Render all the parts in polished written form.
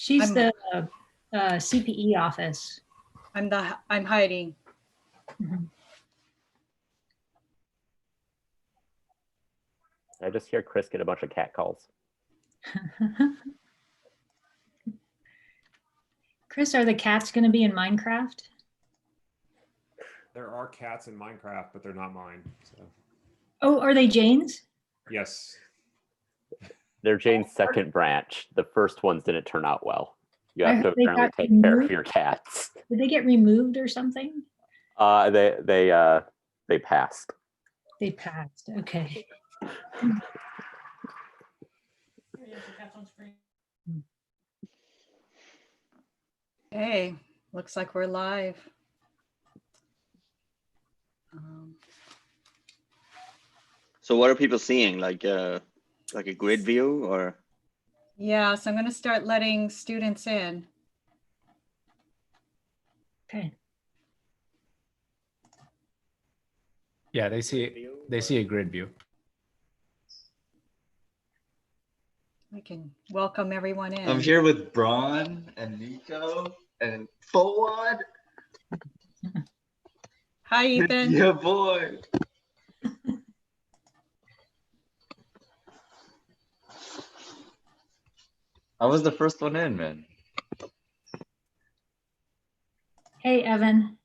She's I'm- the CPE office. I'm hiding. Mhm. I just hear Chris get a bunch of cat calls. Chris, are the cats going to be in Minecraft? There are cats in Minecraft, but they're not mine. So Oh, are they Jane's? yes, They're Jane's second branch. The first ones didn't turn out well. You I have to heard they apparently got take care of removed. your cats. Did they get removed or something? They passed. They passed. Okay. Hey, looks like we're live. So what are people seeing? Like a grid view or? Yeah, so I'm going to start letting students in. Okay. Yeah, they see a grid view. We can welcome everyone in. I'm here with Braun and Nico and Fawad. Hi, Ethan. Yeah, boy. I was the first one in, man. Hey, Evan.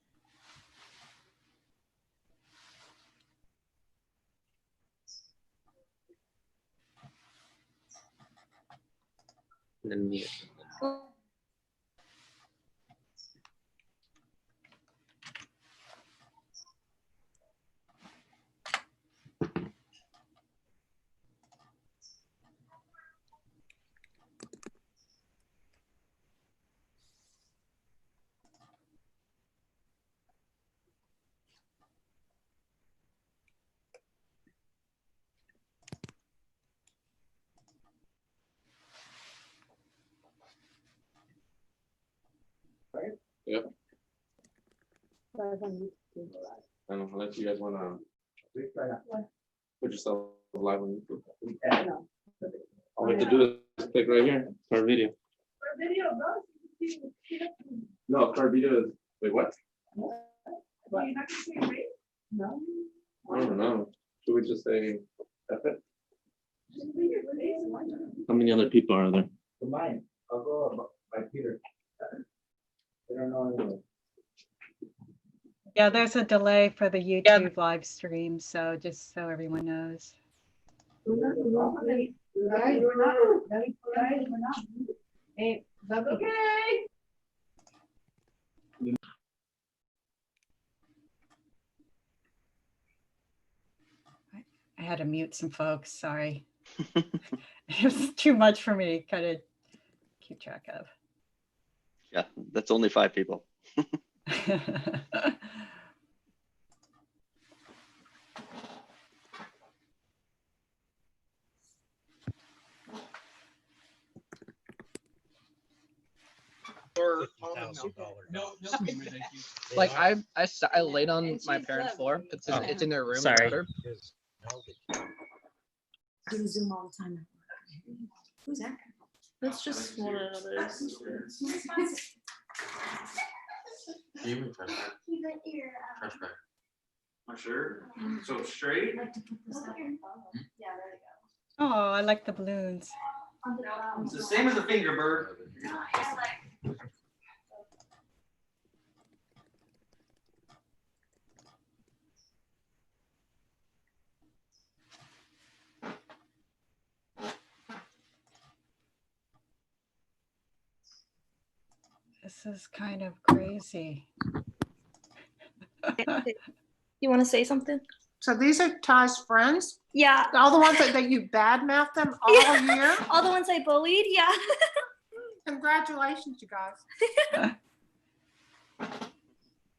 Yep. I don't know, unless you guys want to put yourself live on YouTube. All you have to do is click right here, start video. No, start video is, wait, what? I don't know. Should we just say, that's it? How many other people are there? Mine. I'll go by Peter. I don't know anyway. Yeah, there's a delay for the YouTube live stream, so just so everyone knows. Okay. I had to mute some folks, sorry. It was too much for me to kind of keep track of. Yeah, that's only 5 people. Like I laid on my parents' floor. It's in their room. Sorry. Do Zoom all the time. Who's that? That's just one of others. Even fresh back. My shirt, so straight. Oh, I like the balloons. It's the same as a finger bird. This is kind of crazy. You want to say something? So these are Ty's friends? Yeah. All the ones that you badmouthed them all year? All the ones I bullied, yeah. Congratulations, you guys.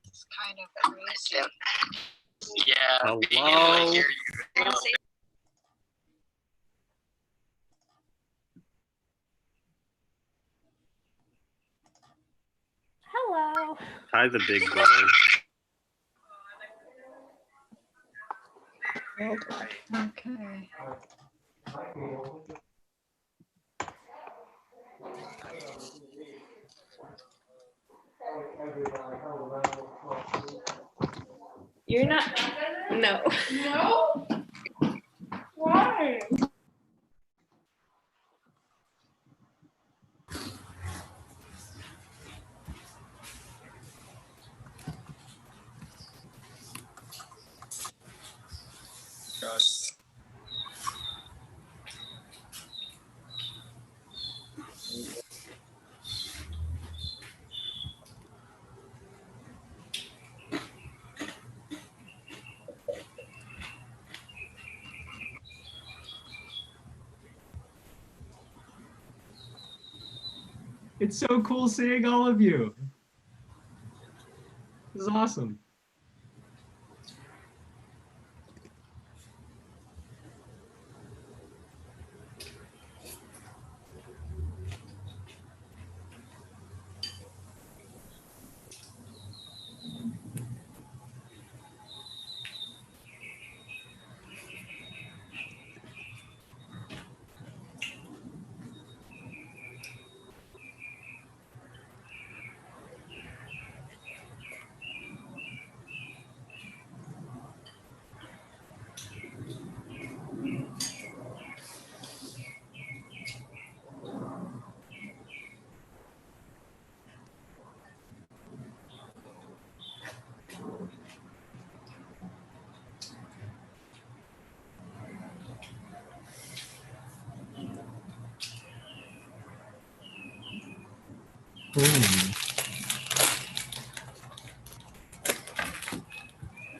It's kind of crazy. Yeah. Hello. Hello. Ty's a big boy. Okay. You're not. No. No? Why? It's so cool seeing all of you. This is awesome.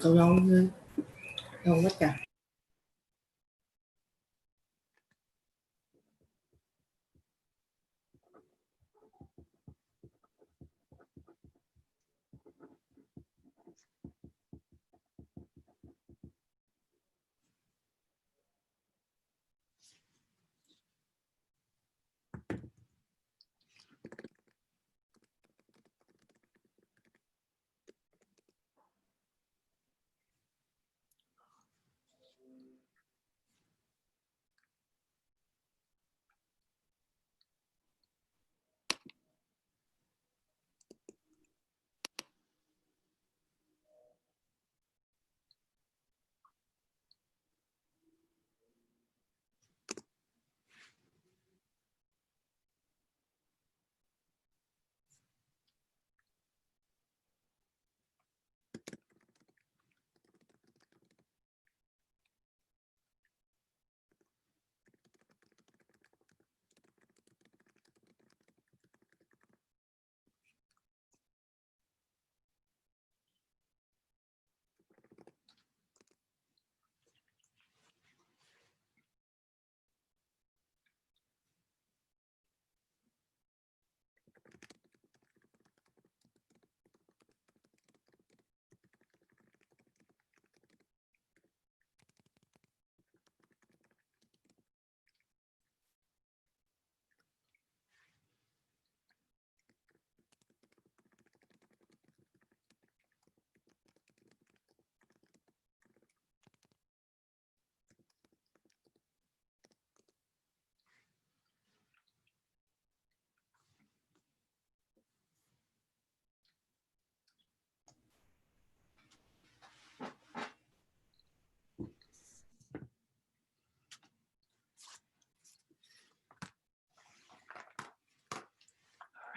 Cậu đâu đâu mất cả.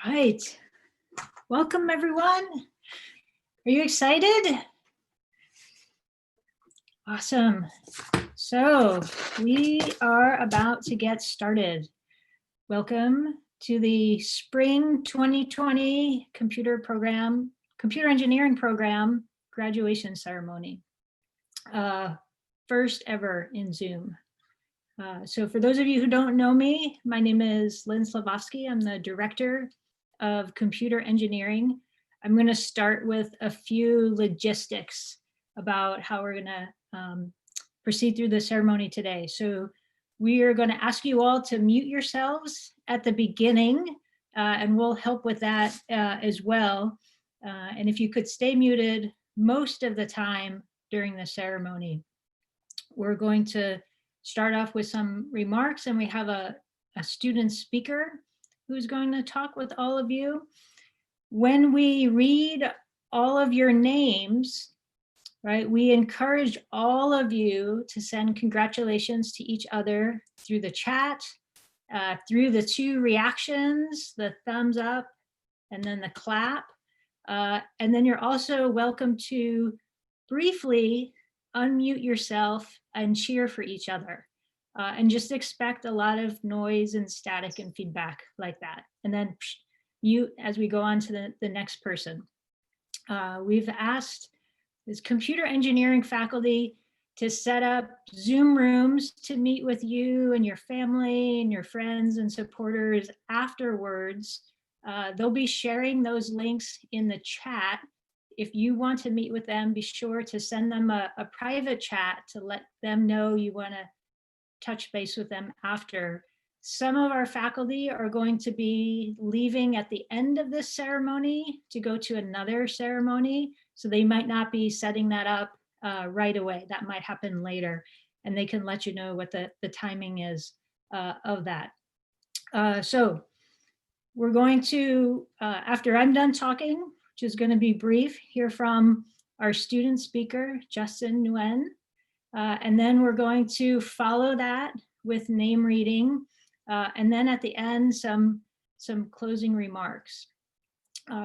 Right. Welcome, everyone. Are you excited? Awesome. So we are about to get started. Welcome to the Spring 2020 Computer Engineering Program graduation ceremony. First ever in Zoom. So for those of you who don't know me, my name is Lynn Slavovsky. I'm the Director of Computer Engineering. I'm going to start with a few logistics about how we're going to proceed through the ceremony today. So we are going to ask you all to mute yourselves at the beginning, and we'll help with that as well. And if you could stay muted most of the time during the ceremony. We're going to start off with some remarks, and we have a student speaker who's going to talk with all of you. when we read all of your names, right, we encourage all of you to send congratulations to each other through the chat, through the 2 reactions, the thumbs up and then the clap. And then you're also welcome to briefly unmute yourself and cheer for each other. And just expect a lot of noise and static and feedback like that. And then mute as we go on to the next person. We've asked this computer engineering faculty to set up Zoom rooms to meet with you and your family and your friends and supporters afterwards. They'll be sharing those links in the chat. If you want to meet with them, be sure to send them a private chat to let them know you want to touch base with them after. Some of our faculty are going to be leaving at the end of this ceremony to go to another ceremony, so they might not be setting that up right away. That might happen later, and they can let you know what the timing is of that. So we're going to, after I'm done talking, which is going to be brief, hear from our student speaker, Justin Nguyen. And then we're going to follow that with name reading. And then at the end, some closing remarks.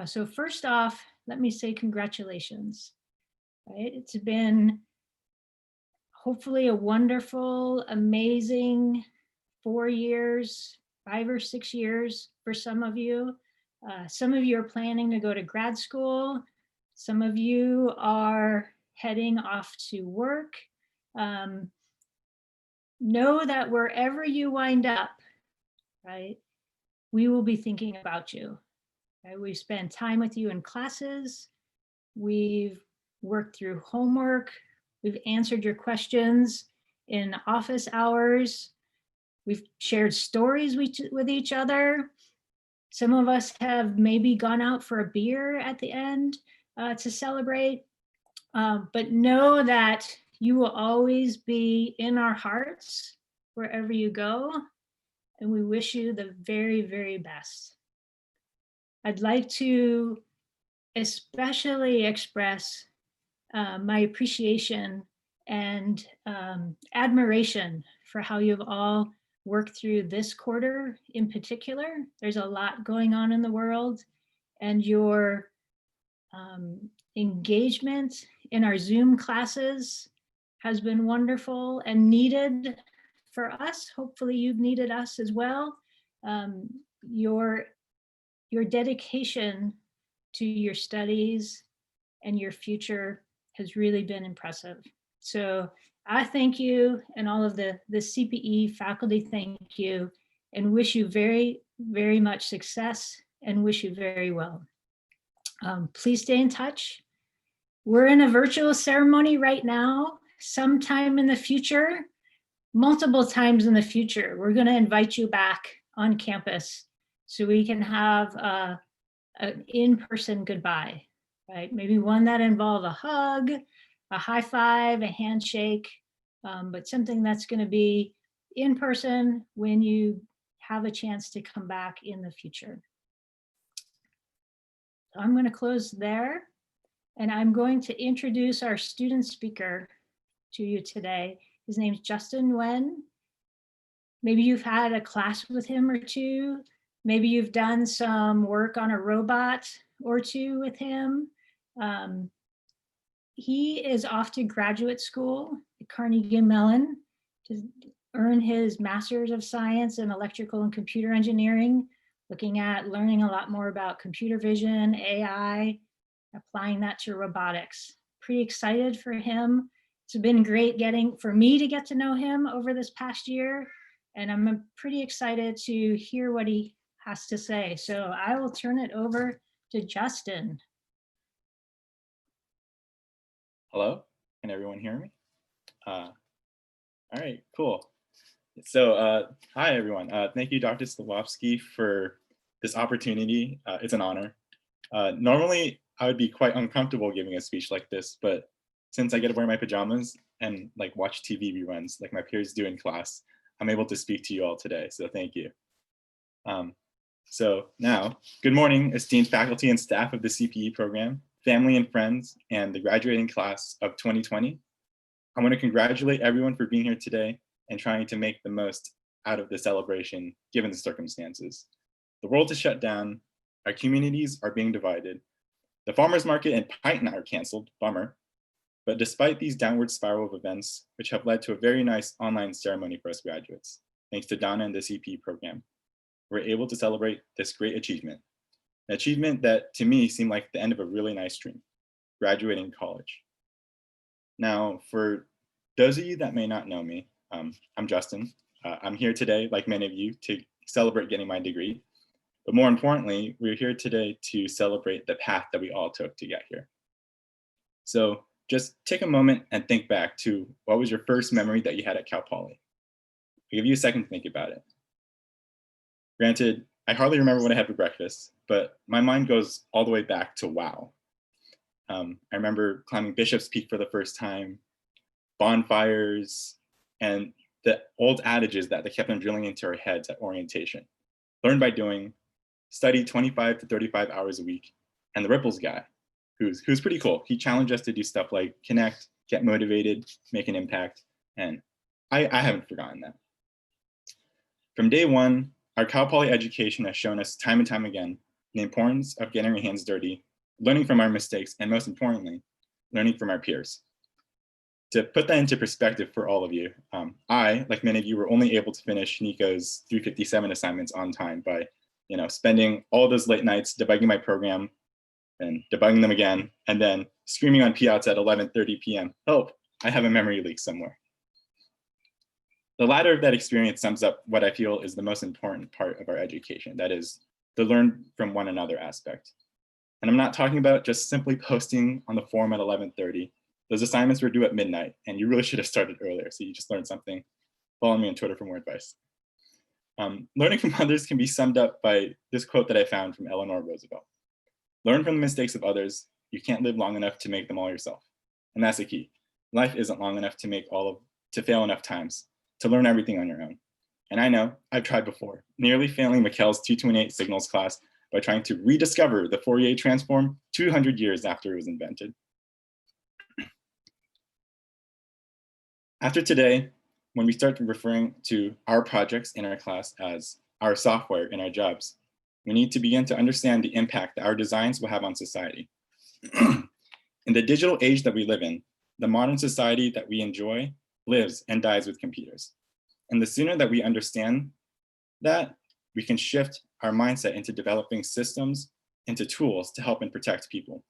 So first off, let me say congratulations. Right? It's been hopefully a wonderful, amazing 4 years, 5 or 6 years for some of you. Some of you are planning to go to grad school. Some of you are heading off to work. Know that wherever you wind up, right, we will be thinking about you. Right? We've spent time with you in classes. We've worked through homework. We've answered your questions in office hours. We've shared stories with each other. Some of us have maybe gone out for a beer at the end to celebrate. But know that you will always be in our hearts wherever you go. And we wish you the very, very best. I'd like to especially express my appreciation and admiration for how you've all worked through this quarter in particular. There's a lot going on in the world, and your engagement in our Zoom classes has been wonderful and needed for us. Hopefully you've needed us as well. Your dedication to your studies and your future has really been impressive. So I thank you, and all of the CPE faculty thank you, and wish you very, very much success and wish you very well. Please stay in touch. We're in a virtual ceremony right now. Sometime in the future, multiple times in the future, we're going to invite you back on campus so we can have an in-person goodbye, right? Maybe one that involves a hug, a high five, a handshake, but something that's going to be in person when you have a chance to come back in the future. I'm going to close there, and I'm going to introduce our student speaker to you today. His name's Justin Nguyen. Maybe you've had a class with him or two. Maybe you've done some work on a robot or two with him. He is off to graduate school at Carnegie Mellon to earn his Master's of Science in Electrical and Computer Engineering, looking at learning a lot more about computer vision, AI, applying that to robotics. Pretty excited for him. It's been great for me to get to know him over this past year, and I'm pretty excited to hear what he has to say. So I will turn it over to Justin. Hello, can everyone hear me? All right, cool. So hi everyone. Thank you, Dr. Slavovsky, for this opportunity. It's an honor. Normally, I would be quite uncomfortable giving a speech like this, but since I get to wear my pajamas and like watch TV reruns like my peers do in class, I'm able to speak to you all today, so thank you. So now, good morning, esteemed faculty and staff of the CPE program, family and friends, and the graduating class of 2020. I want to congratulate everyone for being here today and trying to make the most out of the celebration given the circumstances. The world is shut down, our communities are being divided, the farmers market and pint night are canceled, bummer. But despite these downward spiral of events, which have led to a very nice online ceremony for us graduates, thanks to Donna and the CPE program, we're able to celebrate this great achievement. An achievement that to me seemed like the end of a really nice dream, graduating college. Now, for those of you that may not know me, I'm Justin. I'm here today, like many of you, to celebrate getting my degree. But more importantly, we're here today to celebrate the path that we all took to get here. So just take a moment and think back to what was your first memory that you had at Cal Poly. I'll give you a second to think about it. Granted, I hardly remember what I had for breakfast, but my mind goes all the way back to wow. I remember climbing Bishop's Peak for the first time, bonfires, and the old adages that they kept on drilling into our heads at orientation. Learn by doing, study 25 to 35 hours a week, and the Ripples guy, who's pretty cool. He challenged us to do stuff like connect, get motivated, make an impact, and I haven't forgotten that. From day one, our Cal Poly education has shown us time and time again the importance of getting our hands dirty, learning from our mistakes, and most importantly, learning from our peers. To put that into perspective for all of you, I, like many of you, were only able to finish Nico's 357 assignments on time by spending all those late nights debugging my program and debugging them again, and then screaming on Piazza at 11:30 p.m. Help, I have a memory leak somewhere. The latter of that experience sums up what I feel is the most important part of our education, that is the learn from one another aspect. And I'm not talking about just simply posting on the forum at 11:30. Those assignments were due at midnight, and you really should have started earlier, so you just learned something. Follow me on Twitter for more advice. Learning from others can be summed up by this quote that I found from Eleanor Roosevelt. Learn from the mistakes of others. You can't live long enough to make them all yourself. And that's the key. Life isn't long enough to fail enough times, to learn everything on your own. And I know, I've tried before, nearly failing Mikkel's 228 signals class by trying to rediscover the Fourier transform 200 years after it was invented. After today, when we start referring to our projects in our class as our software in our jobs, we need to begin to understand the impact that our designs will have on society. In the digital age that we live in, the modern society that we enjoy lives and dies with computers. And the sooner that we understand that, we can shift our mindset into developing systems, into tools to help and protect people.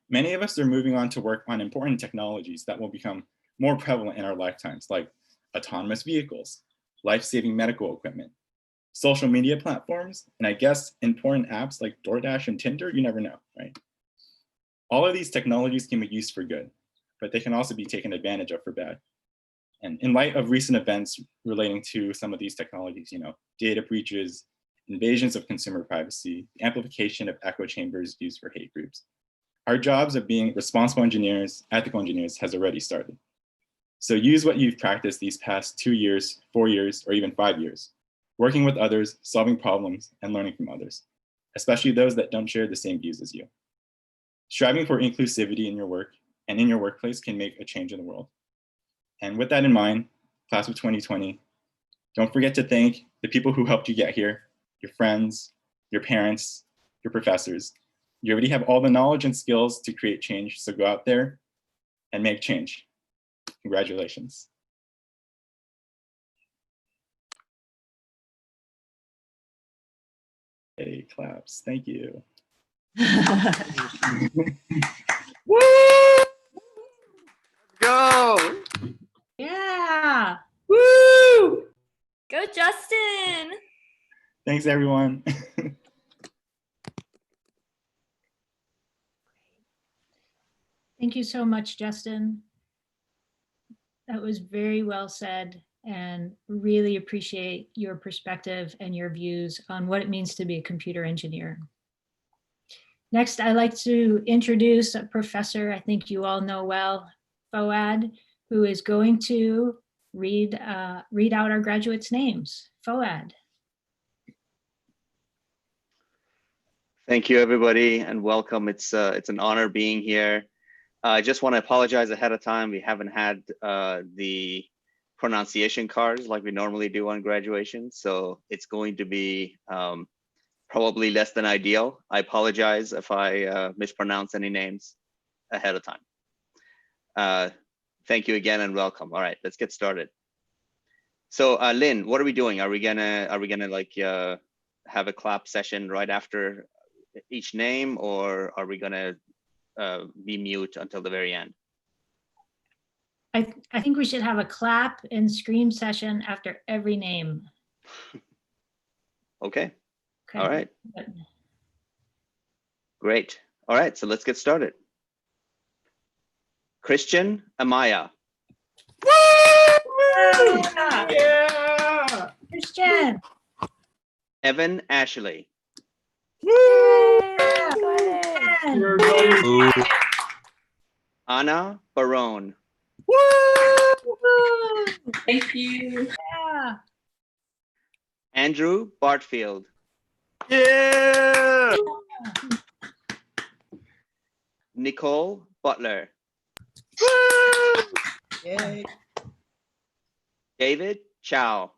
Many of us are moving on to work on important technologies that will become more prevalent in our lifetimes, like autonomous vehicles, life-saving medical equipment, social media platforms, and I guess important apps like DoorDash and Tinder, you never know, right? All of these technologies can be used for good, but they can also be taken advantage of for bad. And in light of recent events relating to some of these technologies, data breaches, invasions of consumer privacy, the amplification of echo chambers used for hate groups, our jobs of being responsible engineers, ethical engineers has already started. So use what you've practiced these past 2 years, 4 years, or even 5 years, working with others, solving problems, and learning from others, especially those that don't share the same views as you. Striving for inclusivity in your work and in your workplace can make a change in the world. And with that in mind, class of 2020, don't forget to thank the people who helped you get here, your friends, your parents, your professors. You already have all the knowledge and skills to create change, so go out there and make change. Congratulations. Hey, claps, thank you. Woo! Go! Yeah. Woo! Go, Justin! Thanks, everyone. Thank you so much, Justin. That was very well said, and really appreciate your perspective and your views on what it means to be a computer engineer. Next, I'd like to introduce a professor I think you all know well, Fouad, who is going to read out our graduates' names. Fouad. Thank you, everybody, and welcome. It's an honor being here. I just want to apologize ahead of time. We haven't had the pronunciation cards like we normally do on graduation, so it's going to be probably less than ideal. I apologize if I mispronounce any names ahead of time. Thank you again and welcome. All right, let's get started. So Lynn, what are we doing? Are we gonna like have a clap session right after each name, or are we gonna be mute until the very end? I think we should have a clap and scream session after every name. Okay. Okay. All right. Great. All right, so let's get started. Christian Amaya. Yeah. Christian. Evan Ashley. Yeah. Anna Barone. Thank you. Yeah. Andrew Bartfield. Yeah. Nicole Butler. Yay. David Chow.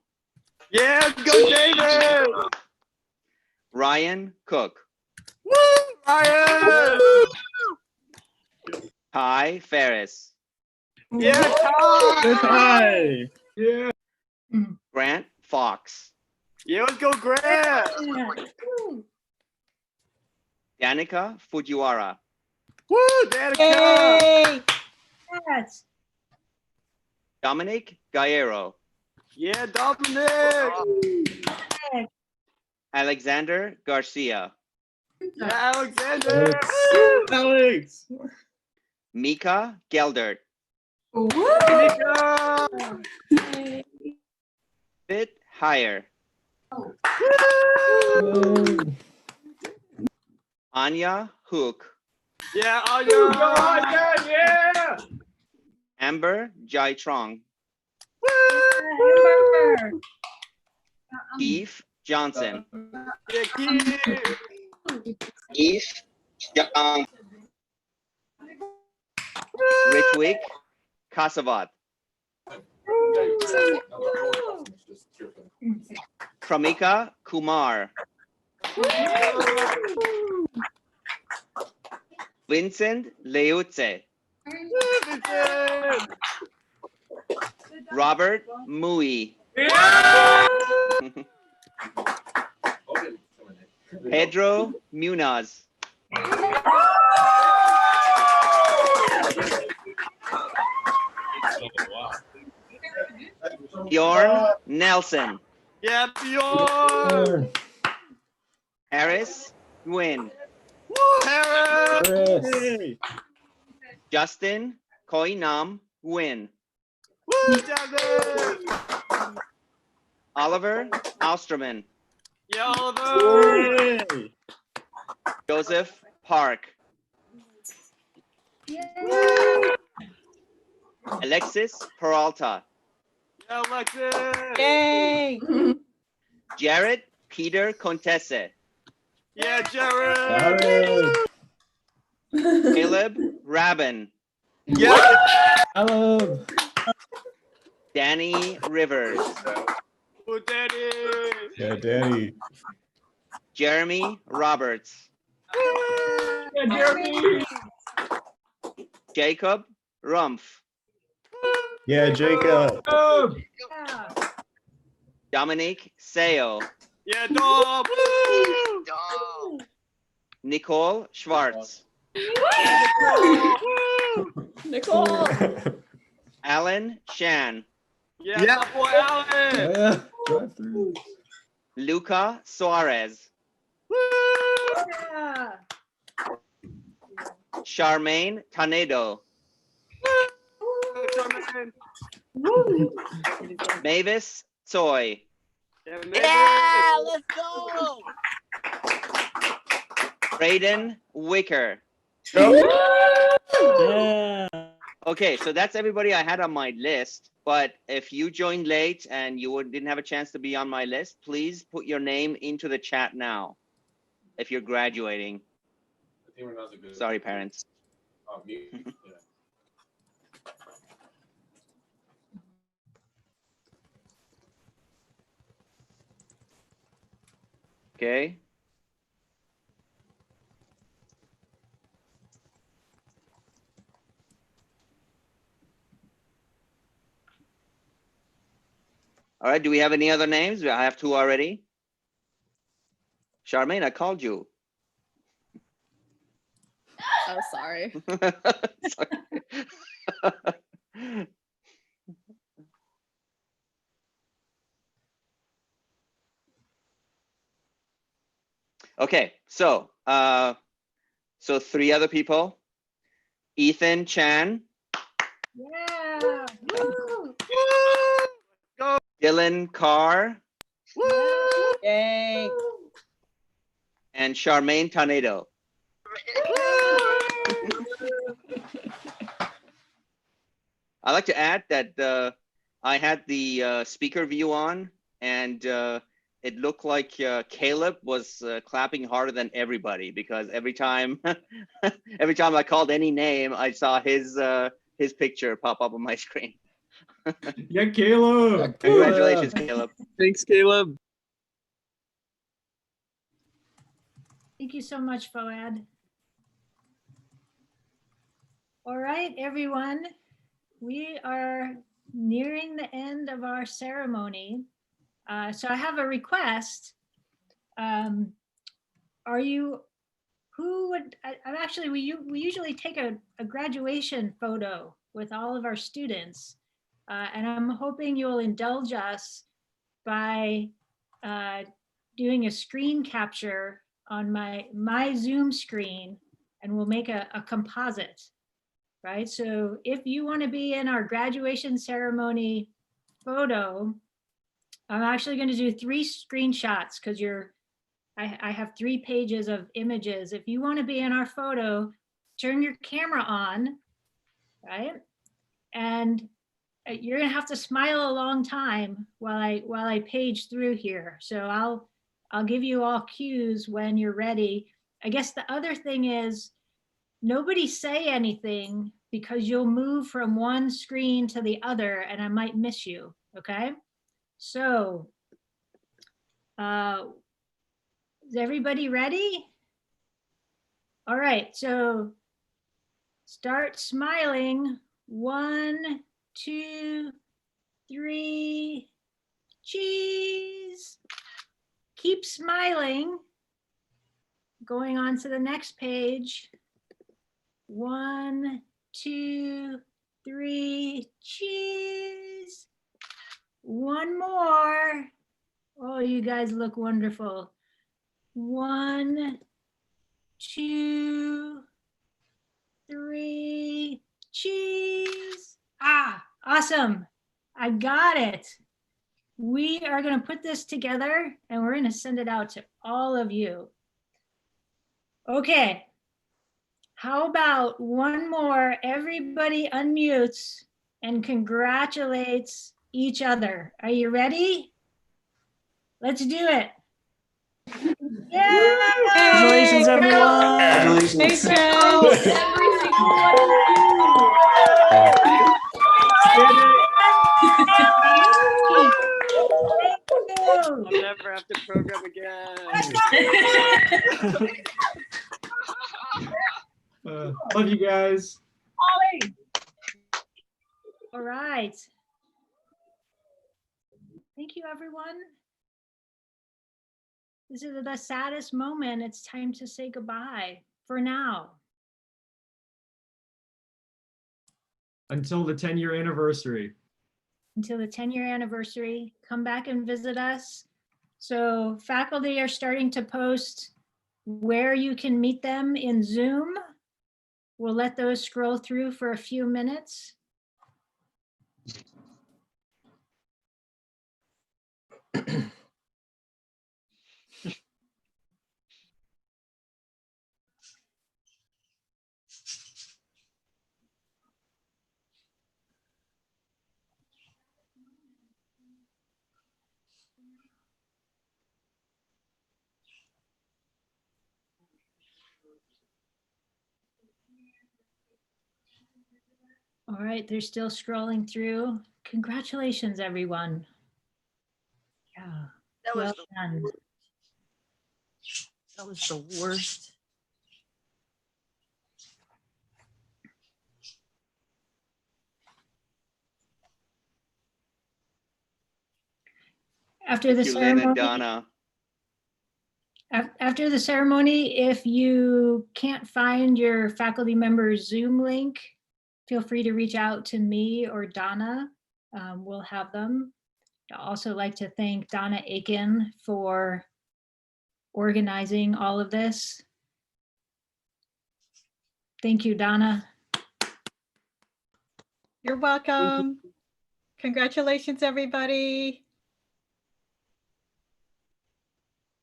Yeah, go David. Ryan Cook. Ryan. Ty Ferris. Yeah, Ty. Yeah. Grant Fox. Yeah, let's go Grant. Yeah. Danica Fujiwara. Woo, Danica. Yes. Dominic Gaero. Yeah, Dominic. Alexander Garcia. Yeah, Alexander. Alex. Mika Geldert. Danica. Fit Higher. Anya Hook. Yeah, Anya. Yeah. Amber Jai Trong. Keith Johnson. Yeah, Keith. Keith Young. Richwick Kasavat. Pramika Kumar. Vincent Leutze. Robert Mui. Pedro Munoz. Bjorn Nelson. Yeah, Bjorn. Harris Nguyen. Harris. Justin Koi Nam Nguyen. Woo, Justin. Oliver Osterman. Yeah, Oliver. Joseph Park. Alexis Peralta. Yeah, Alexis. Yay. Jared Peter Contesse. Yeah, Jared. Caleb Rabin. Yeah. Hello. Danny Rivers. Oh, Daddy. Yeah, Daddy. Jeremy Roberts. Yeah, Jeremy. Jacob Rumpf. Yeah, Jacob. Dominique Seo. Yeah, Dom. Nicole Schwartz. Nicole. Alan Shan. Yeah, my boy Alan. Yeah. Drive through. Luca Suarez. Charmaine Tanedo. Mavis Tsoi. Yeah, let's go. Braden Wicker. Yeah. Okay, so that's everybody I had on my list. But if you joined late and you didn't have a chance to be on my list, please put your name into the chat now. if you're graduating. Sorry, parents. Okay. All right, do we have any other names? I have 2 already. Charmaine, I called you. Oh, sorry. Sorry. Okay, so 3 other people. Ethan Chan. Yeah. Woo! Go. Dylan Carr. Yay. And Charmaine Tornado. I'd like to add that I had the speaker view on, and it looked like Caleb was clapping harder than everybody, because every time I called any name, I saw his picture pop up on my screen. Yeah, Caleb. Congratulations, Caleb. Thanks, Caleb. Thank you so much, Foad. All right, everyone. We are nearing the end of our ceremony. So I have a request. We usually take a graduation photo with all of our students. And I'm hoping you'll indulge us by doing a screen capture on my Zoom screen, and we'll make a composite, right? So if you want to be in our graduation ceremony photo, I'm actually going to do 3 screenshots because I have 3 pages of images. If you want to be in our photo, turn your camera on, right? And you're gonna have to smile a long time while I page through here. So I'll give you all cues when you're ready. I guess the other thing is, nobody say anything because you'll move from one screen to the other and I might miss you, okay? So, is everybody ready? All right, so start smiling. 1, 2, 3, cheese. Keep smiling. Going on to the next page. 1, 2, 3, cheese. One more. Oh, you guys look wonderful. 1, 2, 3, cheese. Ah, awesome. I got it. We are going to put this together and we're going to send it out to all of you. Okay. How about one more? Everybody unmutes and congratulates each other. Are you ready? Let's do it. Yeah! Congratulations, everyone. Thanks, every single one of I'll never have to program again. Love you guys. Ollie. All right. Thank you, everyone. This is the saddest moment. It's time to say goodbye for now. Until the 10-year anniversary. Until the 10-year anniversary, come back and visit us. So faculty are starting to post where you can meet them in Zoom. We'll let those scroll through for a few minutes. All right, they're still scrolling through. Congratulations, everyone. Yeah, That well was the done. That was the worst. After the Thank you, Lynn and ceremony, Donna. after the ceremony, if you can't find your faculty member's Zoom link, feel free to reach out to me or Donna. We'll have them. I'd also like to thank Donna Aiken for organizing all of this. Thank you, Donna. You're welcome. Congratulations, everybody.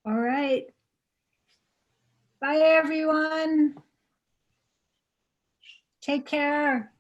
All right. Bye, everyone. Take care.